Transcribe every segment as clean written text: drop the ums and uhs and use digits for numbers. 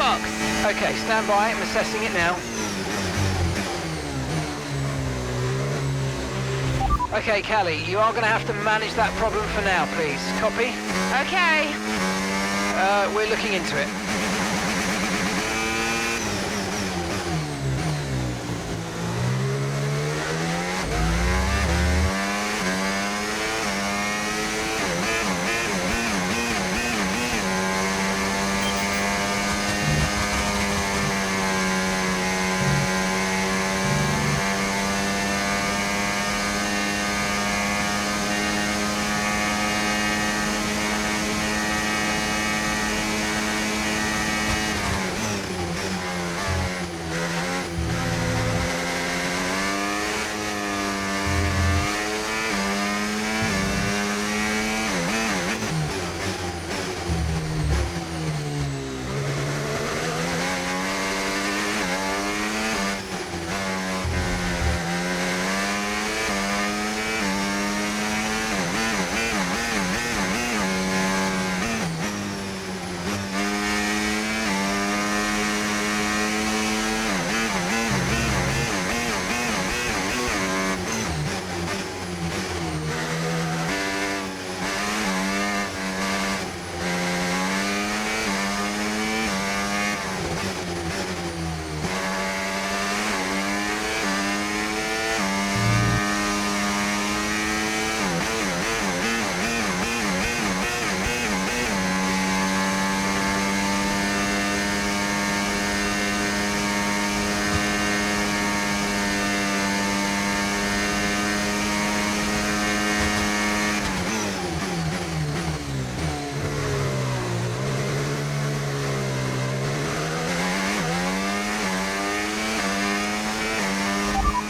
gearbox. Okay, stand by. I'm assessing it now. Okay, Callie, you are going to have to manage that problem for now, please. Copy? Okay. We're looking into it.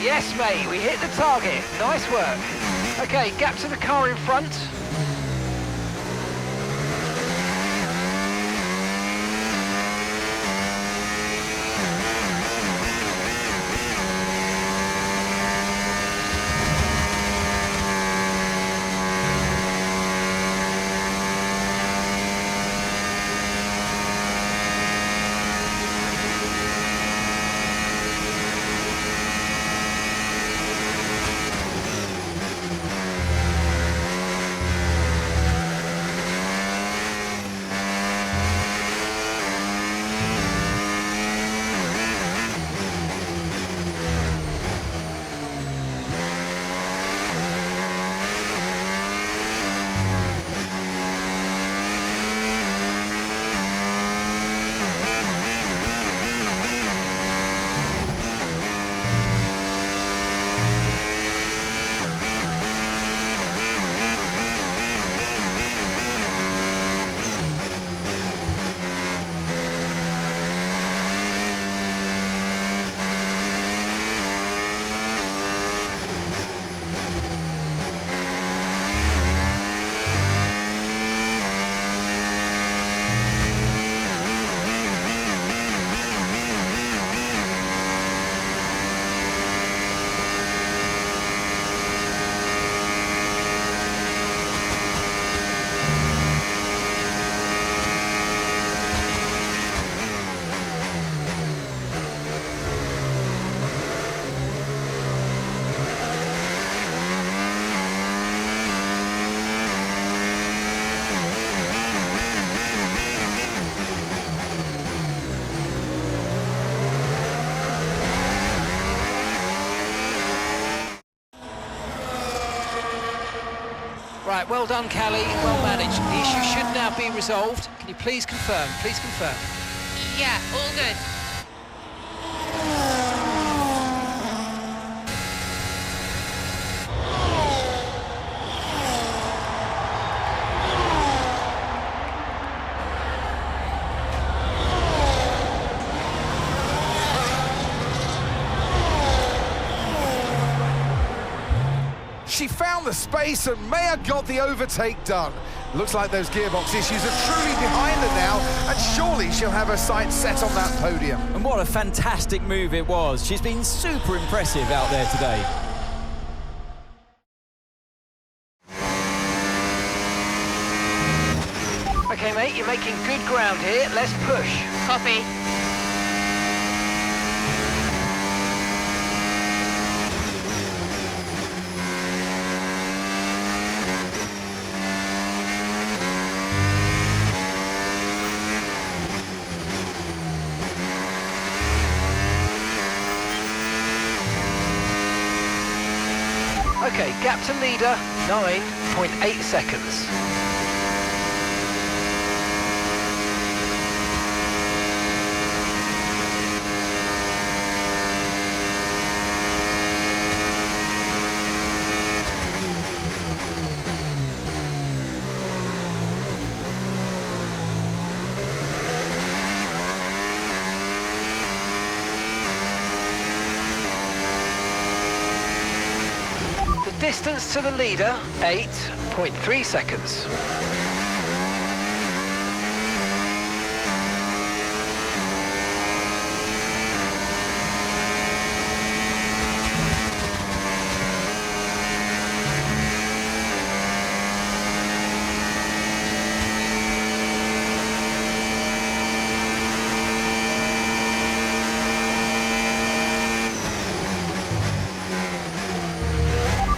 Yes, mate, we hit the target. Nice work. Okay, gap to the car in front. Right, well done, Callie, well managed. The issue should now be resolved. Can you please confirm? Please confirm. Yeah, all good. She found the space and may have got the overtake done. Looks like those gearbox issues are truly behind her now, and surely she'll have her sights set on that podium. And what a fantastic move it was. She's been super impressive out there today. Okay, mate, you're making good ground here. Let's push. Copy. Okay, gap to leader, 9.8 seconds. Distance to the leader, 8.3 seconds.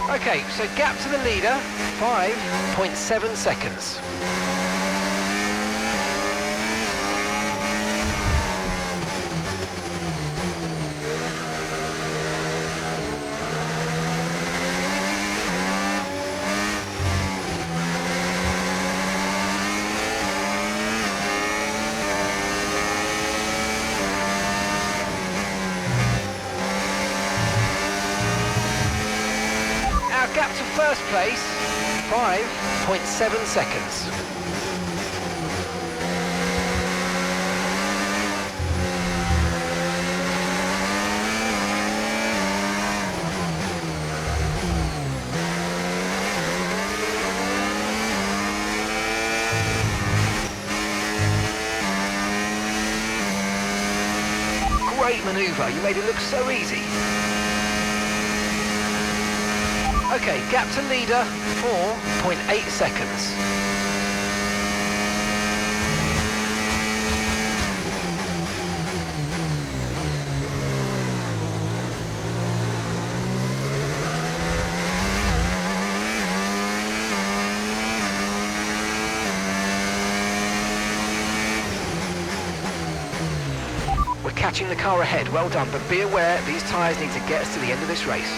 Okay, so gap to the leader, 5.7 seconds. Gap to first place, 5.7 seconds. Great manoeuvre, you made it look so easy. Okay, gap to leader, 4.8 seconds. We're catching the car ahead, well done, but be aware these tyres need to get us to the end of this race.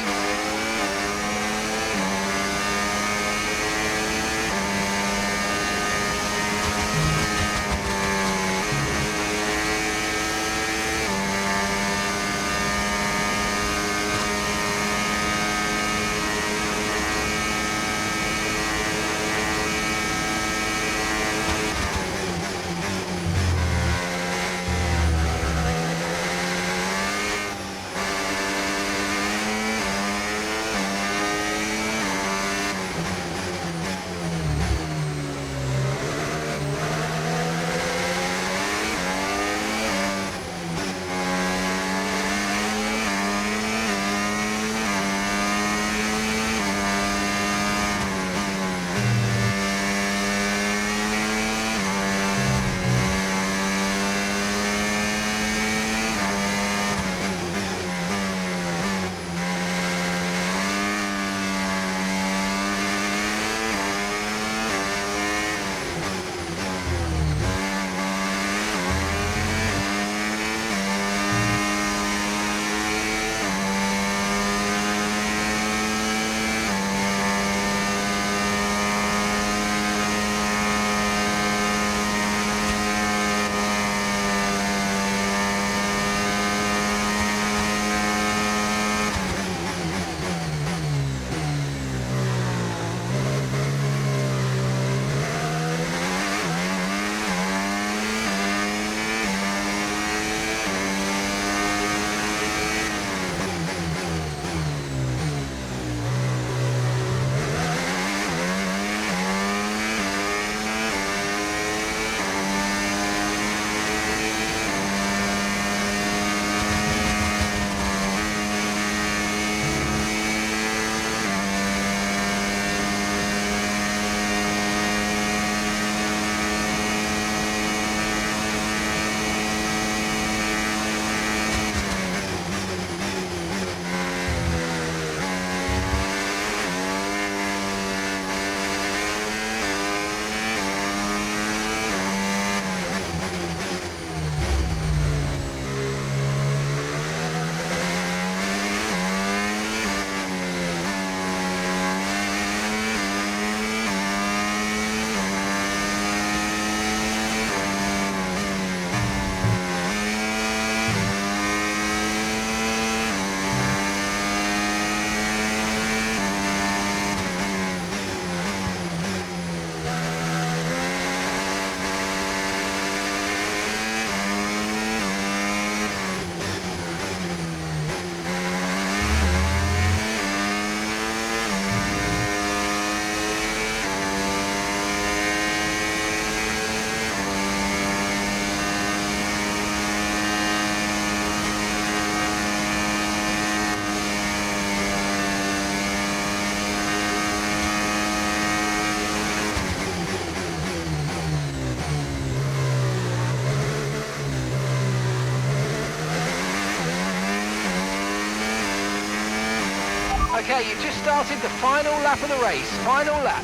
Okay, you've just started the final lap of the race. Final lap.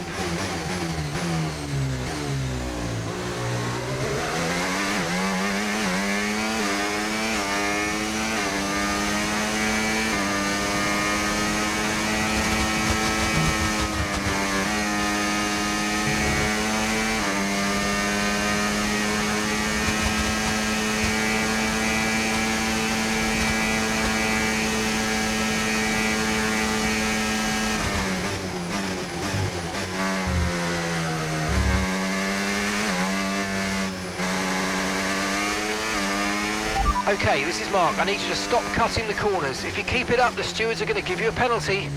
Okay, this is Mark. I need you to stop cutting the corners. If you keep it up, the stewards are going to give you a penalty.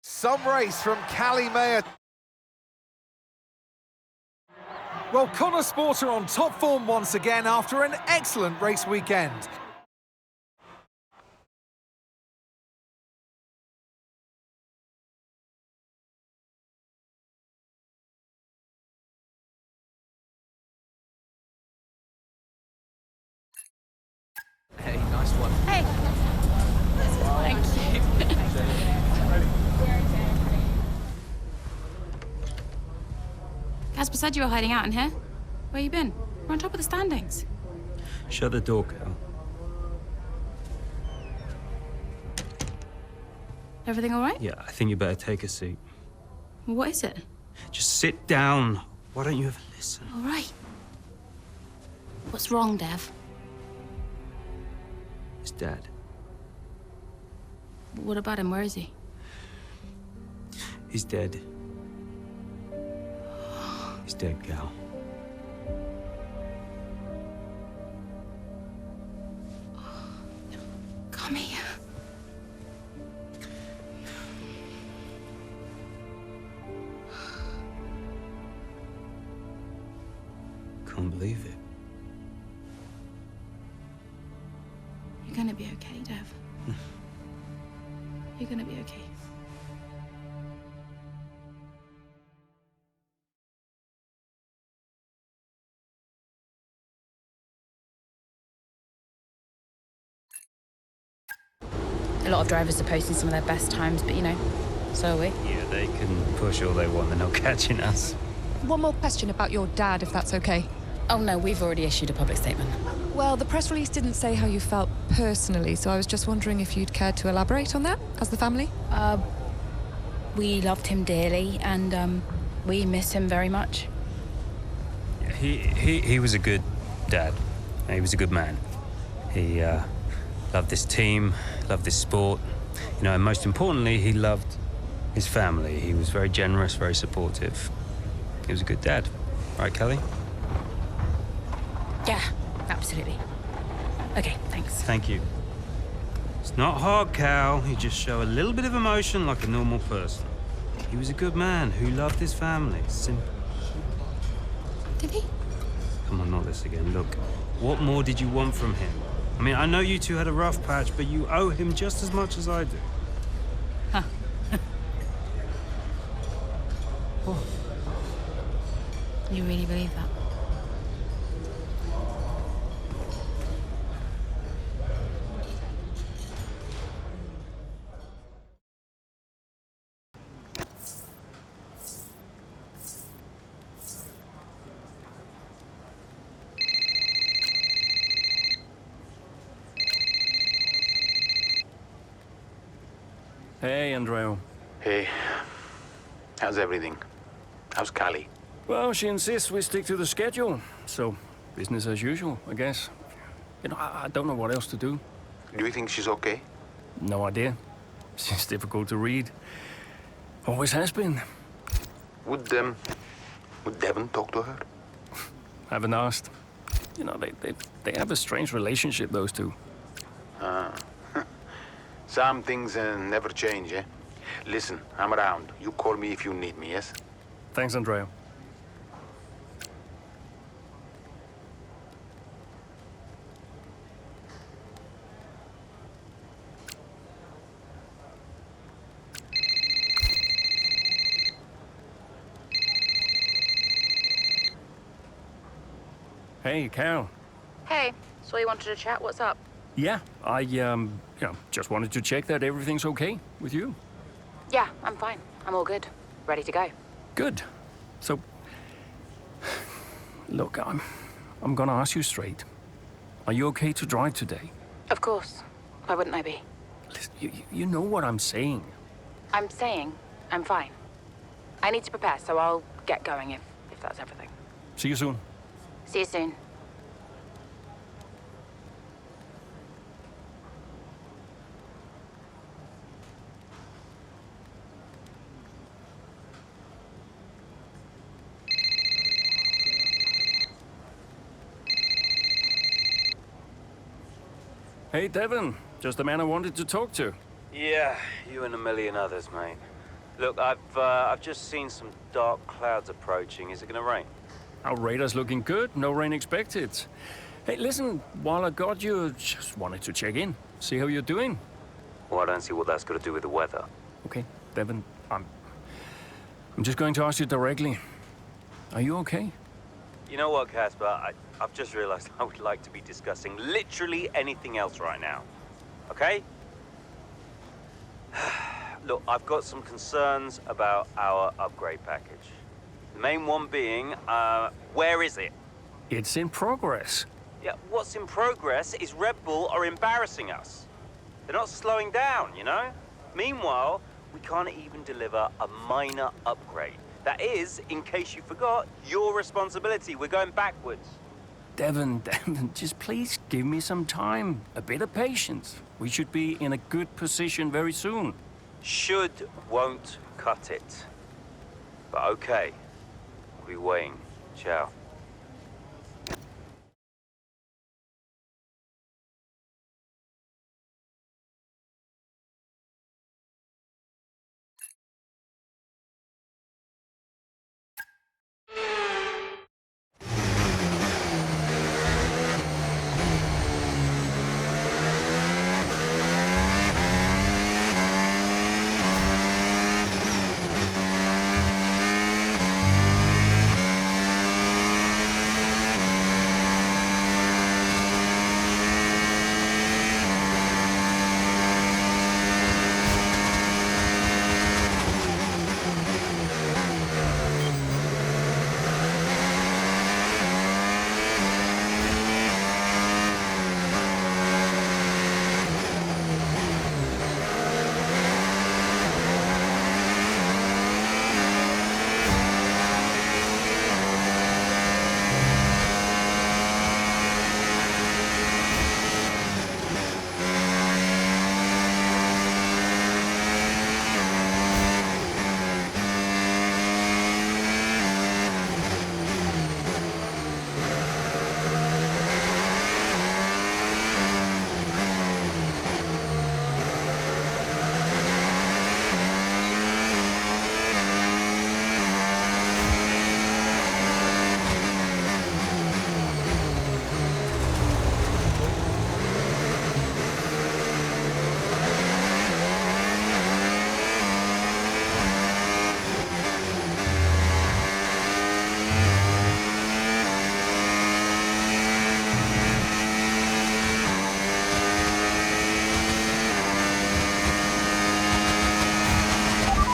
Some race from Callie Mayer. Well, Connor Sport are on top form once again after an excellent race weekend. Hey, nice one. Hey. Thank you. Casper said you were hiding out in here. Where you been? We're on top of the standings. Shut the door, Cal. Everything all right? Yeah, I think you better take a seat. What is it? Just sit down. Why don't you ever listen? All right. What's wrong, Dev? His dad. What about him? Where is he? He's dead. He's dead, Cal. Come here. Can't believe it. You're gonna be okay, Dev. You're gonna be okay. A lot of drivers are posting some of their best times, but you know, so are we. Yeah, they can push all they want. They're not catching us. One more question about your dad, if that's okay. Oh no, we've already issued a public statement. Well, the press release didn't say how you felt personally, so I was just wondering if you'd care to elaborate on that, as the family? We loved him dearly, and we miss him very much. Yeah, he was a good dad. He was a good man. He loved this team, loved this sport. You know, and most importantly, he loved his family. He was very generous, very supportive. He was a good dad. Right, Kelly? Yeah, absolutely. Okay, thanks. Thank you. It's not hard, Cal. You just show a little bit of emotion like a normal person. He was a good man who loved his family. Simple. Did he? Come on, not this again. Look, what more did you want from him? I mean, I know you two had a rough patch, but you owe him just as much as I do. Huh. You really believe that? Hey, Andrea. Hey, how's everything? How's Callie? Well, she insists we stick to the schedule, so business as usual, I guess. You know, I don't know what else to do. Do you think she's okay? No idea. She's difficult to read. Always has been. Would Devon talk to her? Haven't asked. You know, they have a strange relationship, those two. Some things never change, eh? Listen, I'm around. You call me if you need me, yes? Thanks, Andrea. Hey, Cal. Hey, so you wanted to chat? What's up? Yeah, I, just wanted to check that everything's okay with you. Yeah, I'm fine. I'm all good. Ready to go. Good. So, look, I'm gonna ask you straight. Are you okay to drive today? Of course. Why wouldn't I be? Listen, you know what I'm saying. I'm saying I'm fine. I need to prepare, so I'll get going if that's everything. See you soon. See you soon. Hey, Devon. Just the man I wanted to talk to. Yeah, you and a million others, mate. Look, I've just seen some dark clouds approaching. Is it gonna rain? Our radar's looking good. No rain expected. Hey, listen, while I got you, just wanted to check in. See how you're doing. Well, I don't see what that's got to do with the weather. Okay, Devon, I'm just going to ask you directly. Are you okay? You know what, Casper? I've just realized I would like to be discussing literally anything else right now. Okay? Look, I've got some concerns about our upgrade package. The main one being, where is it? It's in progress. Yeah, what's in progress is Red Bull are embarrassing us. They're not slowing down, you know? Meanwhile, we can't even deliver a minor upgrade. That is, in case you forgot, your responsibility. We're going backwards. Devon, just please give me some time. A bit of patience. We should be in a good position very soon. Should won't cut it. But okay. I'll be waiting. Ciao.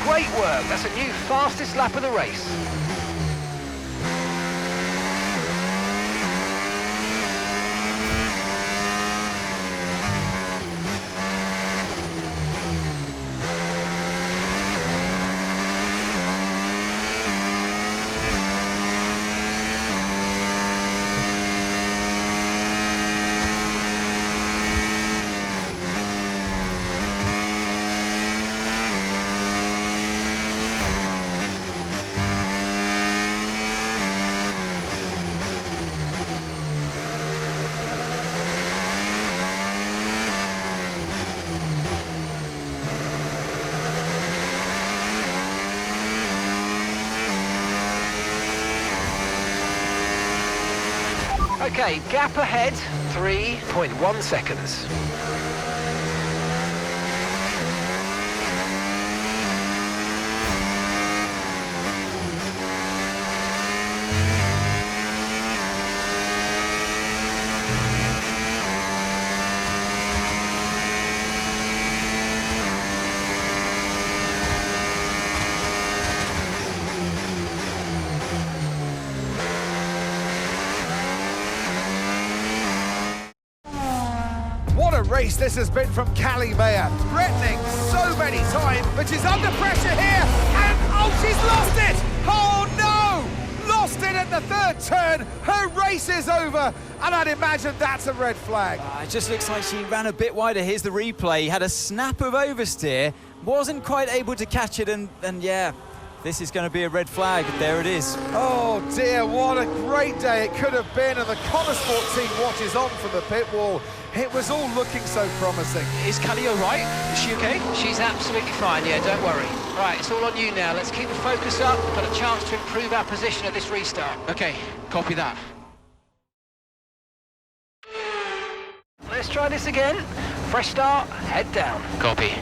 Great work. That's a new fastest lap of the race. Okay, gap ahead, 3.1 seconds. What a race this has been from Callie Mayer, threatening so many times, but she's under pressure here, and oh, she's lost it! Oh no! Lost it at the third turn, her race is over, and I'd imagine that's a red flag. It just looks like she ran a bit wider. Here's the replay. Had a snap of oversteer, wasn't quite able to catch it, and yeah, this is going to be a red flag. There it is. Oh dear, what a great day it could have been, and the Connosport team watches on from the pit wall. It was all looking so promising. Is Callie all right? Is she okay? She's absolutely fine, yeah, don't worry. Right, it's all on you now. Let's keep the focus up. We've got a chance to improve our position at this restart. Okay, copy that. Let's try this again. Fresh start, head down. Copy.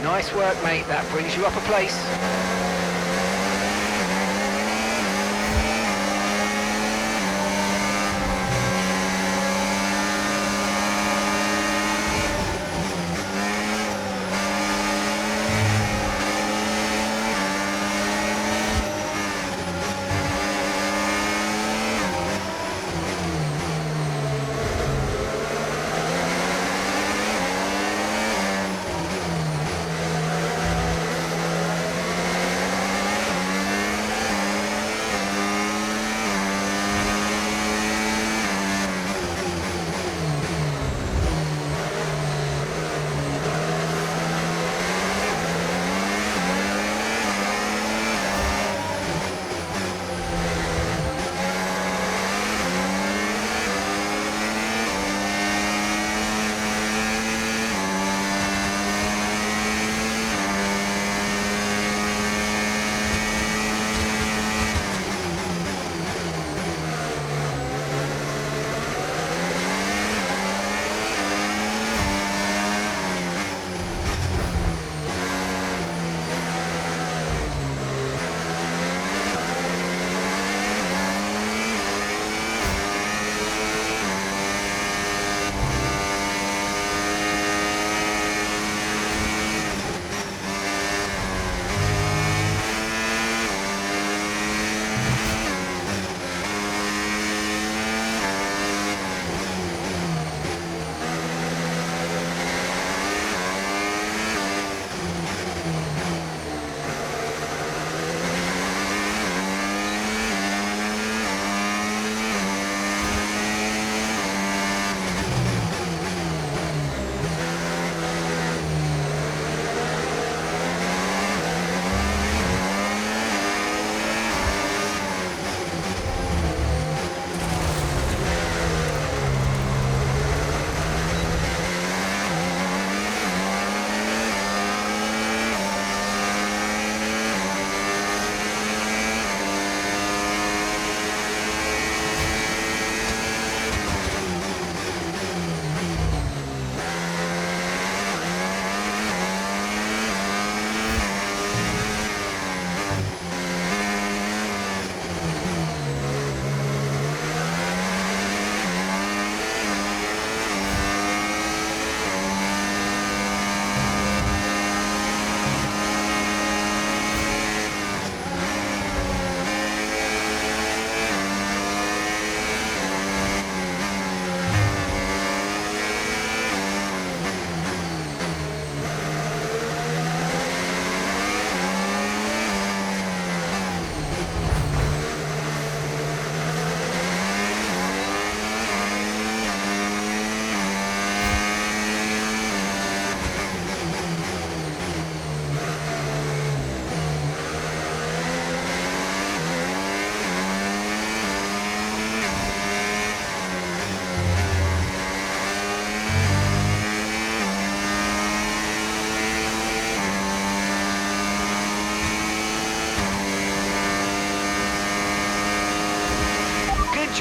Nice work, mate. That brings you up a place.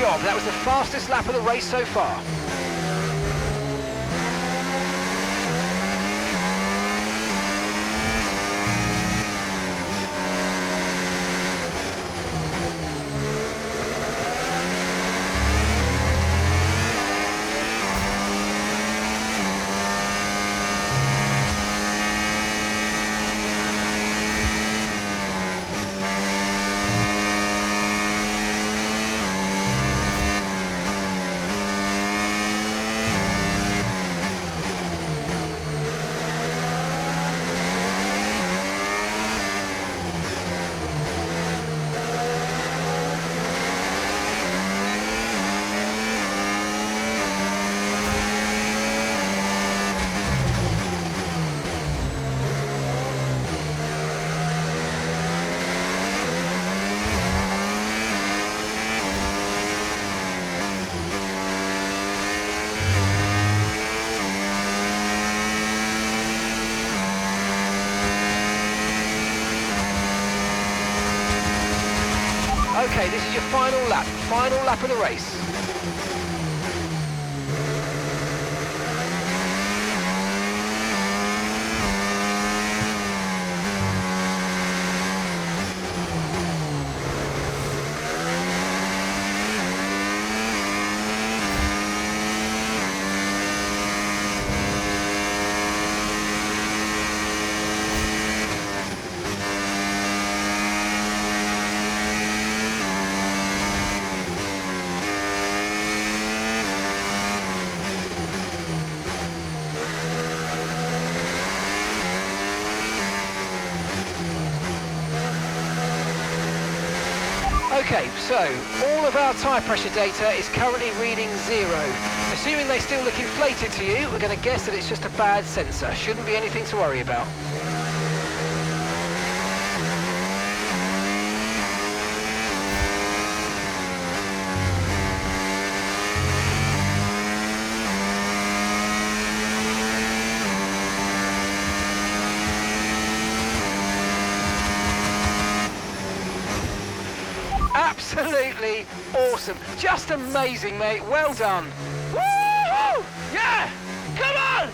job. That was the fastest lap of the race so far. Okay, this is your final lap of the race. Okay, so all of our tyre pressure data is currently reading 0. Assuming they still look inflated to you, we're going to guess that it's just a bad sensor. Shouldn't be anything to worry about. Absolutely awesome. Just amazing, mate. Well done. Woo-hoo! Yeah! Come on!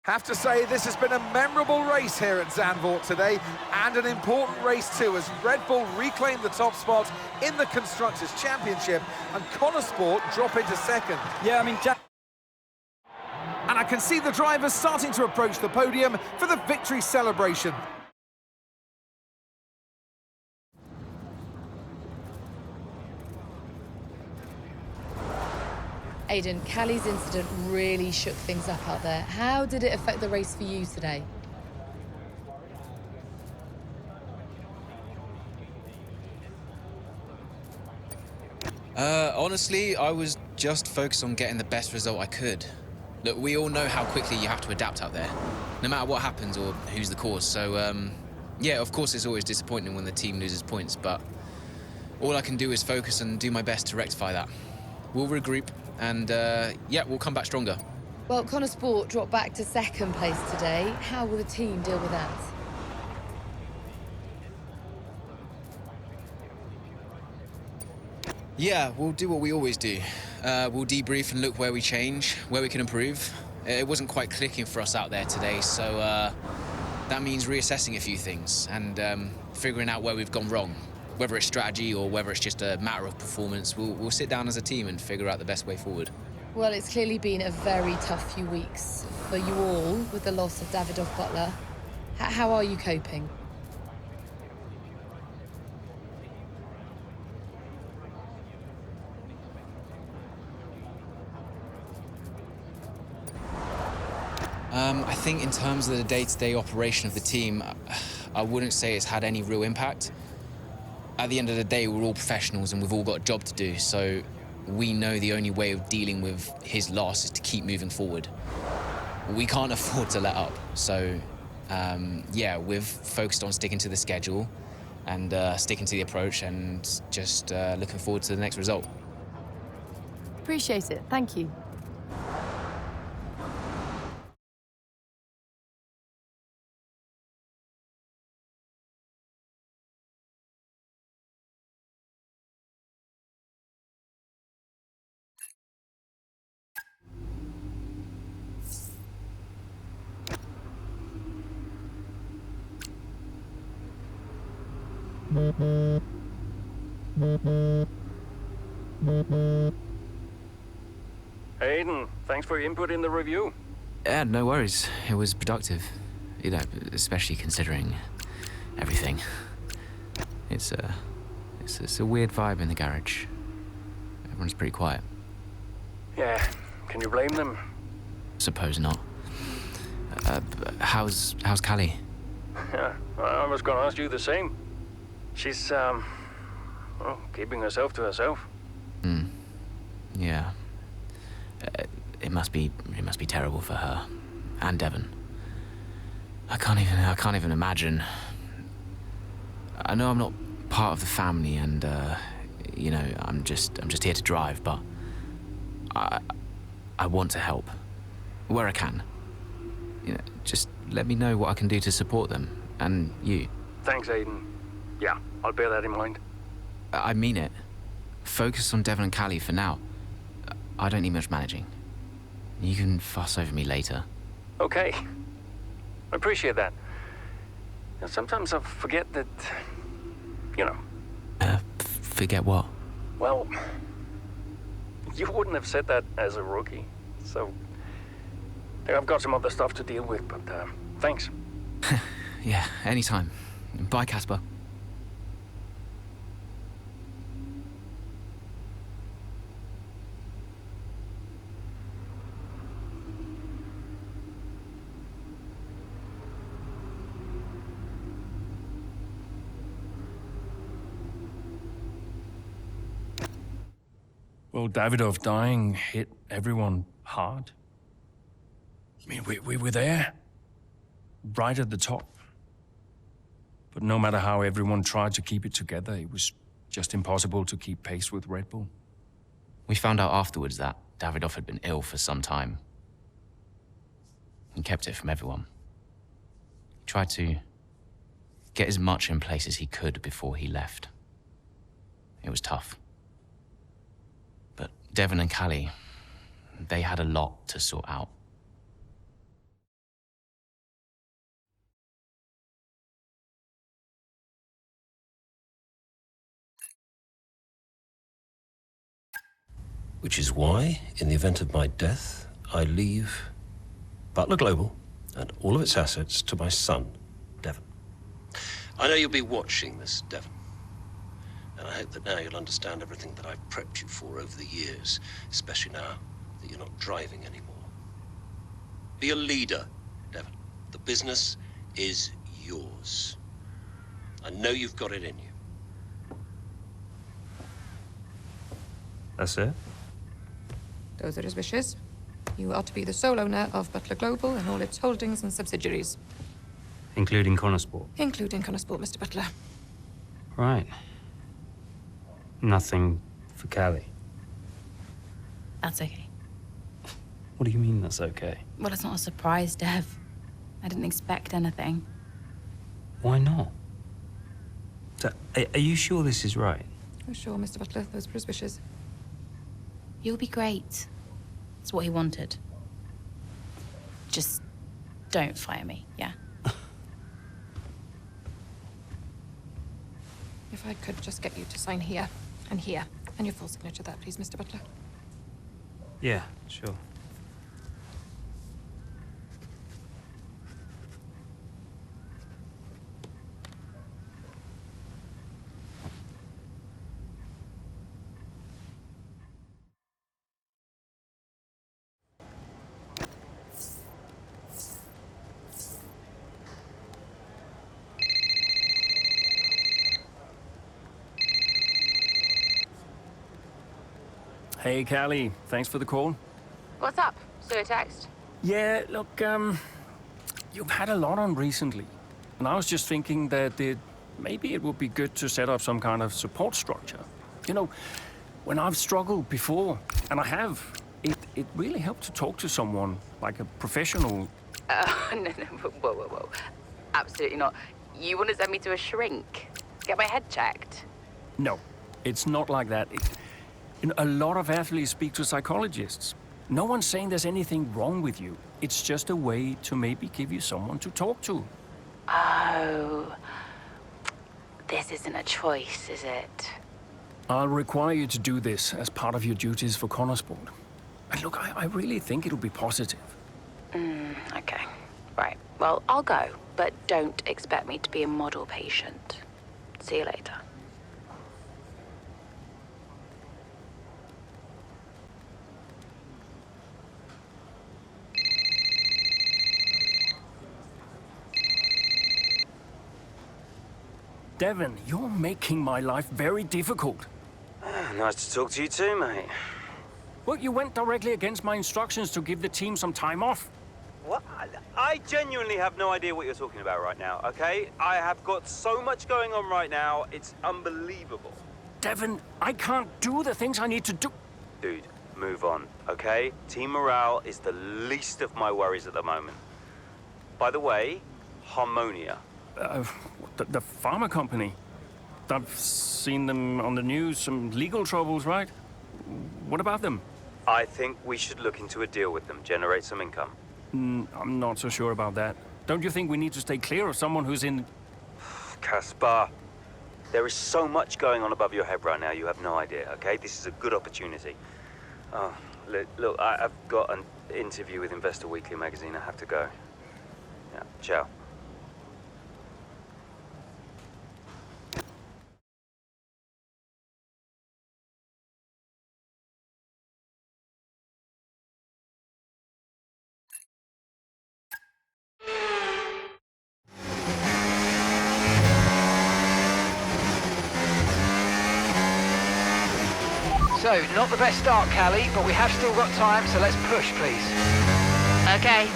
Have to say, this has been a memorable race here at Zandvoort today, and an important race too, as Red Bull reclaim the top spot in the Constructors' Championship, and Connor Sport drop into second. Yeah, I mean, And I can see the drivers starting to approach the podium for the victory celebration. Aidan, Callie's incident really shook things up out there. How did it affect the race for you today? Honestly, I was just focused on getting the best result I could. Look, we all know how quickly you have to adapt out there, no matter what happens or who's the cause. So, yeah, of course it's always disappointing when the team loses points, but all I can do is focus and do my best to rectify that. We'll regroup and, yeah, we'll come back stronger. Well, Connor Sport dropped back to second place today. How will the team deal with that? Yeah, we'll do what we always do. We'll debrief and look where we change, where we can improve. It wasn't quite clicking for us out there today, so that means reassessing a few things and figuring out where we've gone wrong. Whether it's strategy or whether it's just a matter of performance, we'll sit down as a team and figure out the best way forward. Well, it's clearly been a very tough few weeks for you all with the loss of Davidoff Butler. How are you coping? I think in terms of the day-to-day operation of the team, I wouldn't say it's had any real impact. At the end of the day, we're all professionals and we've all got a job to do, so we know the only way of dealing with his loss is to keep moving forward. We can't afford to let up, so yeah, we've focused on sticking to the schedule and sticking to the approach and just looking forward to the next result. Appreciate it. Thank you. Aiden, thanks for your input in the review. Yeah, no worries. It was productive. You know, especially considering everything. It's a weird vibe in the garage. Everyone's pretty quiet. Yeah, can you blame them? Suppose not. How's Callie? Yeah, I was gonna ask you the same. She's, well, keeping herself to herself. Yeah. It must be terrible for her. And Devon. I can't even imagine. I know I'm not part of the family and, you know, I'm just here to drive, but I want to help. Where I can. You know, just let me know what I can do to support them. And you. Thanks, Aiden. Yeah, I'll bear that in mind. I mean it. Focus on Devon and Callie for now. I don't need much managing. You can fuss over me later. Okay. I appreciate that. And sometimes I forget that, you know. Forget what? Well, you wouldn't have said that as a rookie. So, I've got some other stuff to deal with, but thanks. Yeah, anytime. Bye, Casper. Well, Davidoff dying hit everyone hard. I mean, we were there, right at the top. But no matter how everyone tried to keep it together, it was just impossible to keep pace with Red Bull. We found out afterwards that Davidoff had been ill for some time. He kept it from everyone. He tried to get as much in place as he could before he left. It was tough. But Devon and Callie, they had a lot to sort out. Which is why, in the event of my death, I leave Butler Global and all of its assets to my son, Devon. I know you'll be watching this, Devon. And I hope that now you'll understand everything that I've prepped you for over the years, especially now that you're not driving anymore. Be a leader, Devon. The business is yours. I know you've got it in you. That's it? Those are his wishes. You are to be the sole owner of Butler Global and all its holdings and subsidiaries. Including Connorsport? Including Connorsport, Mr. Butler. Right. Nothing for Callie? That's okay. What do you mean that's okay? Well, it's not a surprise, Dev. I didn't expect anything. Why not? So, are you sure this is right? Oh, sure, Mr. Butler. Those were his wishes. You'll be great. It's what he wanted. Just don't fire me, yeah? If I could just get you to sign here and here, and your full signature there, please, Mr. Butler. Yeah, sure. Hey, Callie. Thanks for the call. What's up? So a text? Yeah, look, you've had a lot on recently. And I was just thinking that maybe it would be good to set up some kind of support structure. You know, when I've struggled before, and I have, it really helped to talk to someone, like a professional. No, whoa. Absolutely not. You want to send me to a shrink? Get my head checked? No, it's not like that. A lot of athletes speak to psychologists. No one's saying there's anything wrong with you. It's just a way to maybe give you someone to talk to. Oh. This isn't a choice, is it? I'll require you to do this as part of your duties for Connorsport. And look, I really think it'll be positive. Okay. Right. Well, I'll go, but don't expect me to be a model patient. See you later. Devon, you're making my life very difficult. Nice to talk to you too, mate. Well, you went directly against my instructions to give the team some time off. What? I genuinely have no idea what you're talking about right now, okay? I have got so much going on right now, it's unbelievable. Devon, I can't do the things I need to do. Dude, move on, okay? Team morale is the least of my worries at the moment. By the way, Harmonia. The pharma company. I've seen them on the news, some legal troubles, right? What about them? I think we should look into a deal with them, generate some income. I'm not so sure about that. Don't you think we need to stay clear of someone who's in... Caspar, there is so much going on above your head right now, you have no idea, okay? This is a good opportunity. Oh, look, I've got an interview with Investor Weekly magazine. I have to go. Yeah, ciao. So, not the best start, Callie, but we have still got time, so let's push, please. Okay.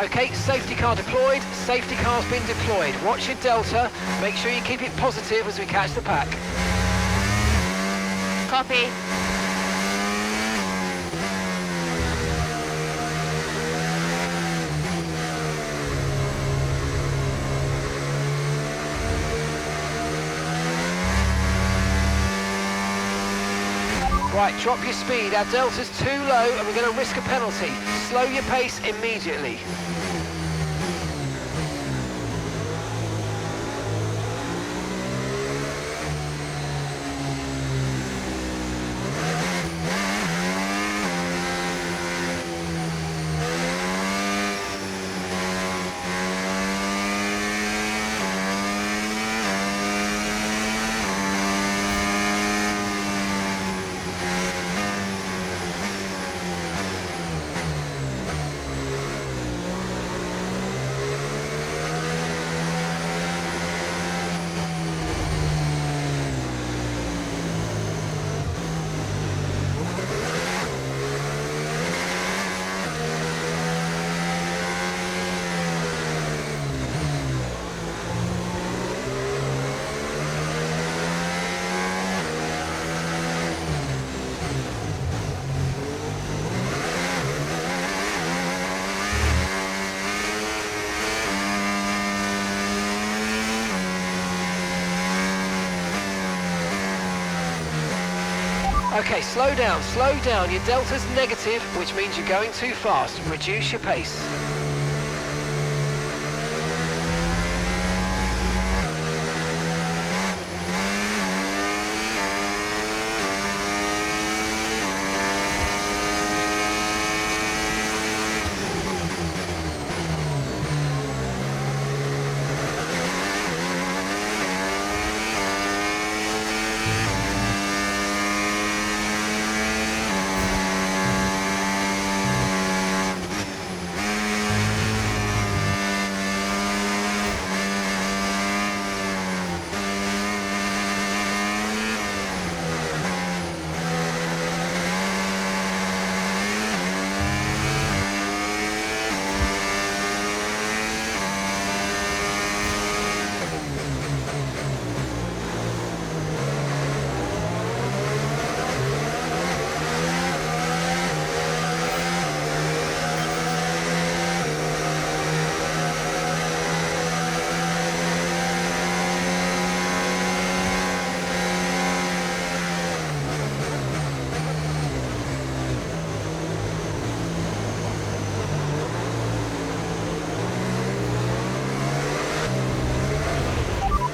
Okay, safety car deployed, safety car's been deployed. Watch your delta, make sure you keep it positive as we catch the pack. Copy. Right, drop your speed. Our delta's too low and we're going to risk a penalty. Slow your pace immediately. Okay, slow down, slow down. Your delta's negative, which means you're going too fast. Reduce your pace.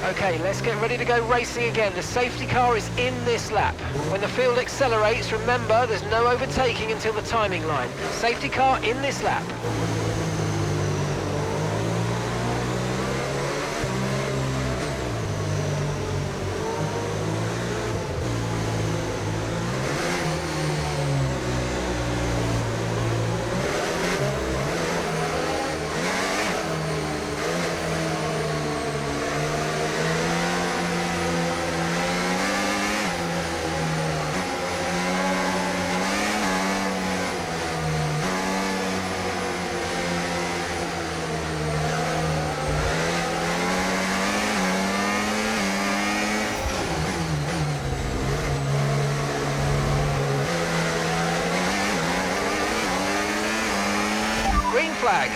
Okay, let's get ready to go racing again. The safety car is in this lap. When the field accelerates, remember there's no overtaking until the timing line. Safety car in this lap. Green flag.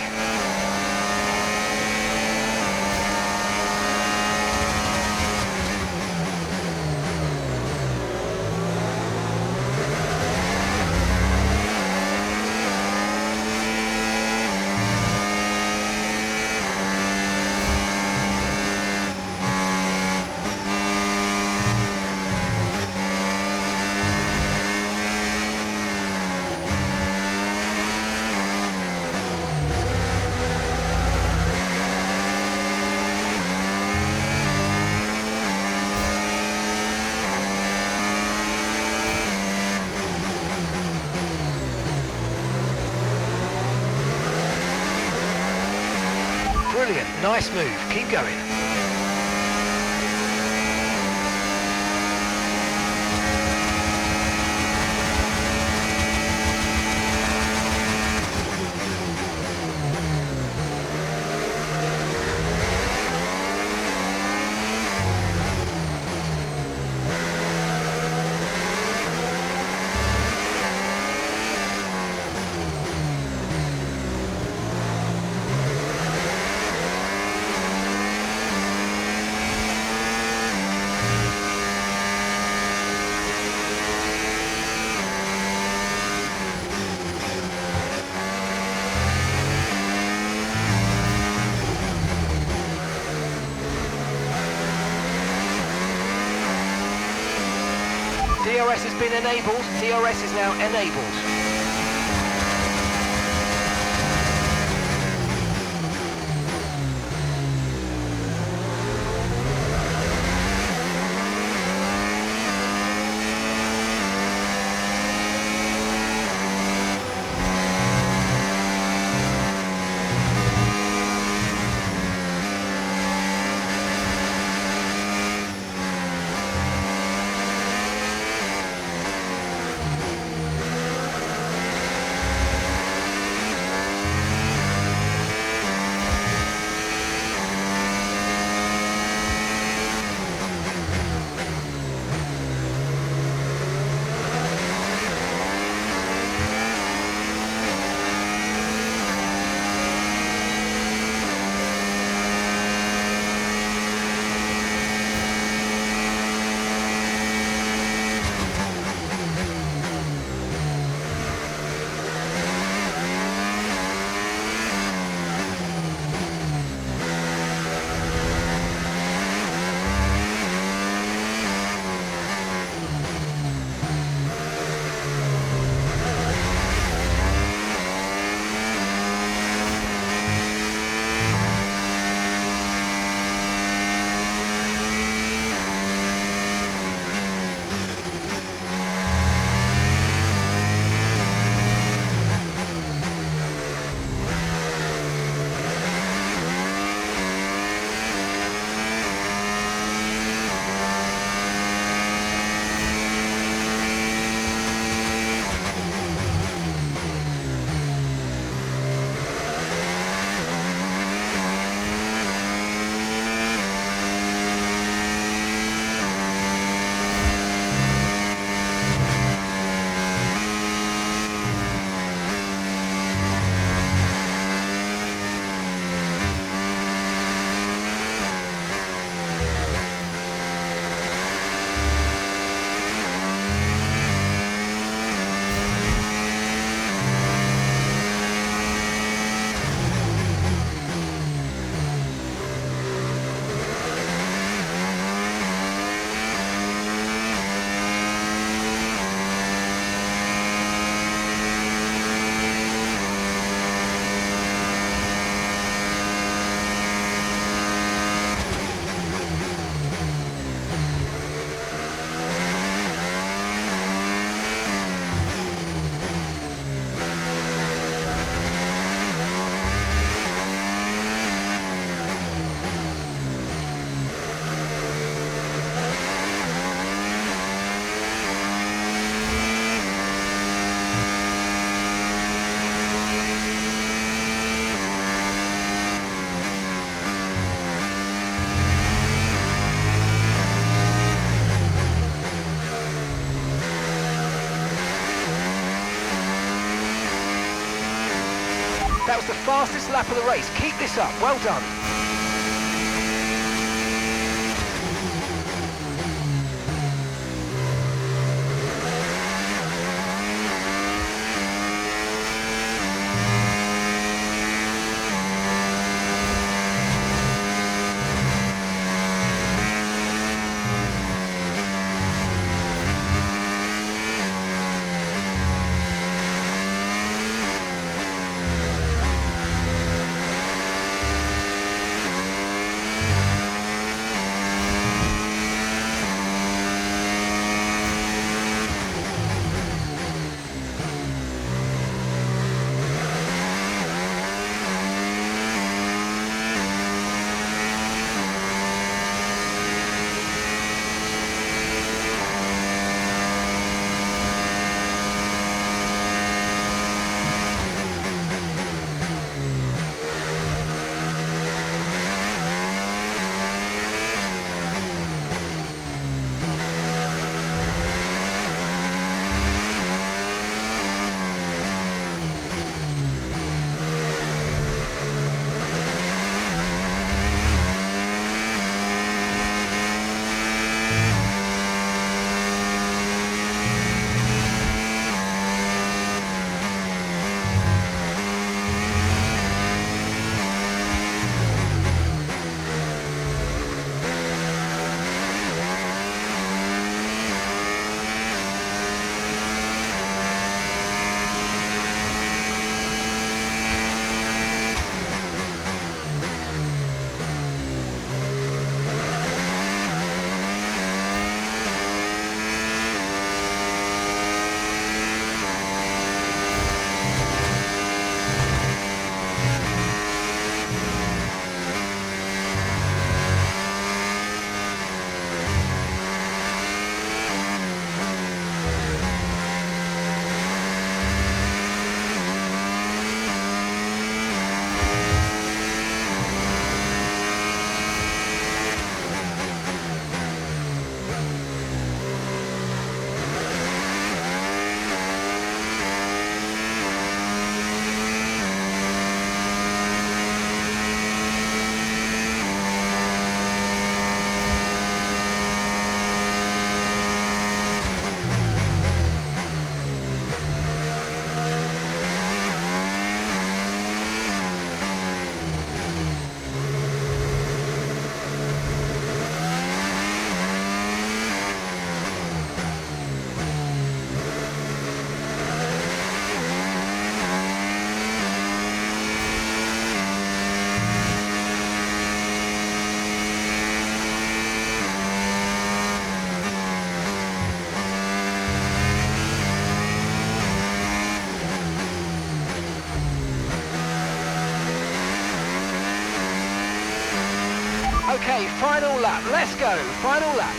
Brilliant, nice move, keep going. DRS has been enabled. DRS is now enabled. was the fastest lap of the race. Keep this up. Well done. Okay, final lap. Let's go. Final lap.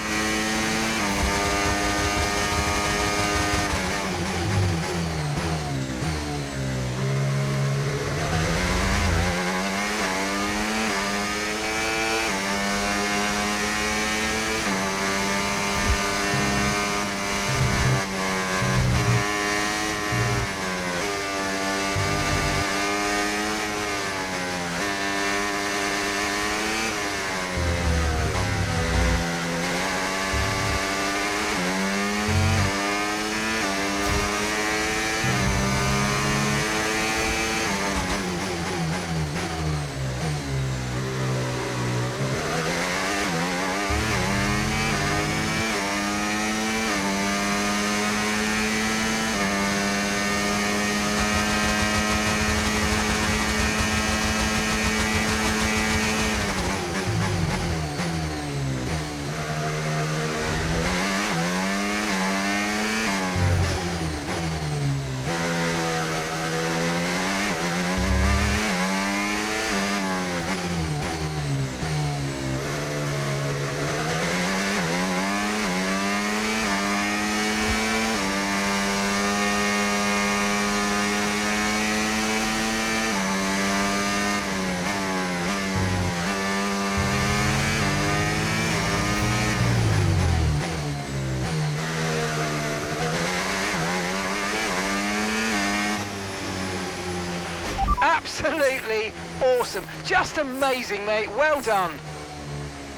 Absolutely awesome. Just amazing, mate. Well done.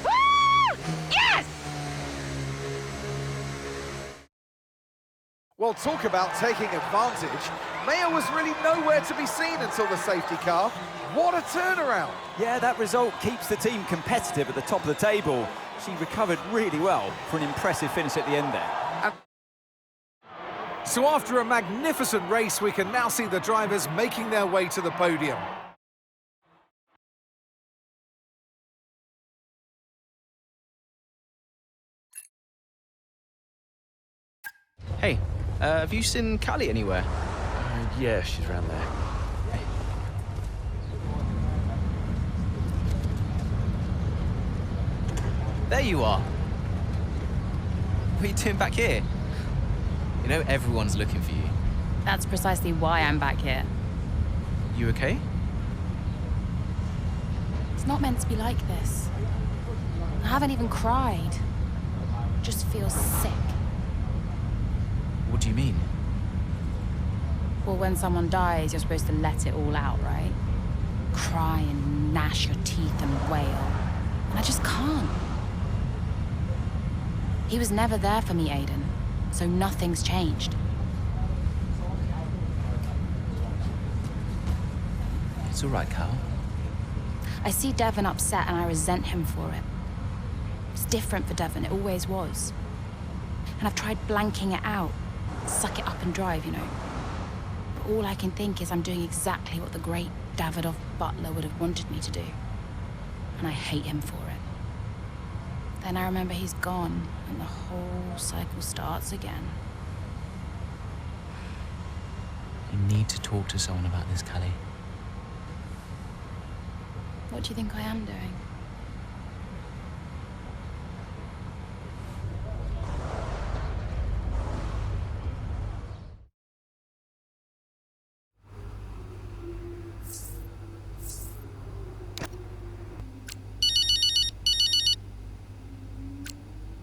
Woo! Yes! Well, talk about taking advantage. Maya was really nowhere to be seen until the safety car. What a turnaround. Yeah, that result keeps the team competitive at the top of the table. She recovered really well for an impressive finish at the end there. So after a magnificent race, we can now see the drivers making their way to the podium. Hey, have you seen Callie anywhere? Yeah, she's around there. There you are. What are you doing back here? You know everyone's looking for you. That's precisely why I'm back here. You okay? It's not meant to be like this. I haven't even cried. Just feel sick. What do you mean? Well, when someone dies, you're supposed to let it all out, right? Cry and gnash your teeth and wail. And I just can't. He was never there for me, Aiden. So nothing's changed. It's all right, Cal. I see Devon upset and I resent him for it. It's different for Devon, it always was. And I've tried blanking it out. Suck it up and drive, you know. But all I can think is I'm doing exactly what the great Davidoff Butler would have wanted me to do. And I hate him for it. Then I remember he's gone, and the whole cycle starts again. You need to talk to someone about this, Callie. What do you think I am doing?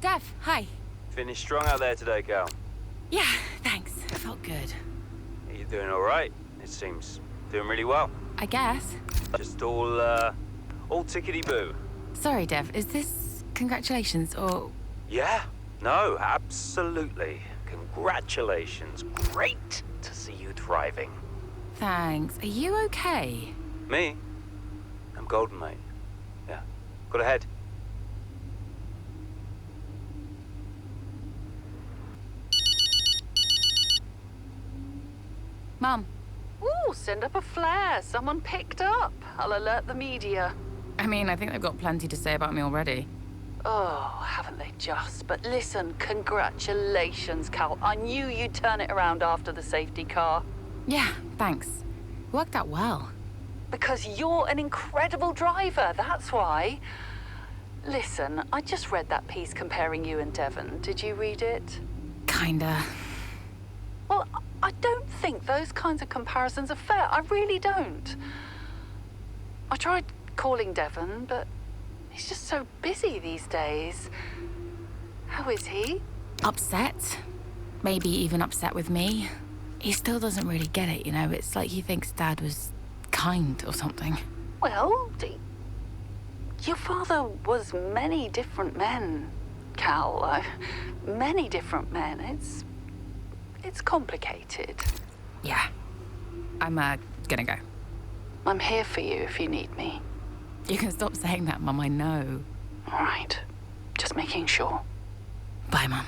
Dev, hi. Finished strong out there today, Cal. Yeah, thanks. Felt good. You're doing all right, it seems. Doing really well. I guess. Just all tickety-boo. Sorry, Dev, is this congratulations or... Yeah, no, absolutely. Congratulations. Great to see you thriving. Thanks. Are you okay? Me? I'm golden, mate. Yeah. Got a head. Mum. Ooh, send up a flare. Someone picked up. I'll alert the media. I mean, I think they've got plenty to say about me already. Oh, haven't they just? But listen, congratulations, Cal. I knew you'd turn it around after the safety car. Yeah, thanks. Worked out well. Because you're an incredible driver, that's why. Listen, I just read that piece comparing you and Devon. Did you read it? Kinda. Well, I don't think those kinds of comparisons are fair. I really don't. I tried calling Devon, but he's just so busy these days. How is he? Upset. Maybe even upset with me. He still doesn't really get it, you know? It's like he thinks Dad was kind or something. Well, your father was many different men, Cal. Many different men. It's complicated. Yeah. I'm, gonna go. I'm here for you if you need me. You can stop saying that, Mum, I know. All right. Just making sure. Bye, Mum.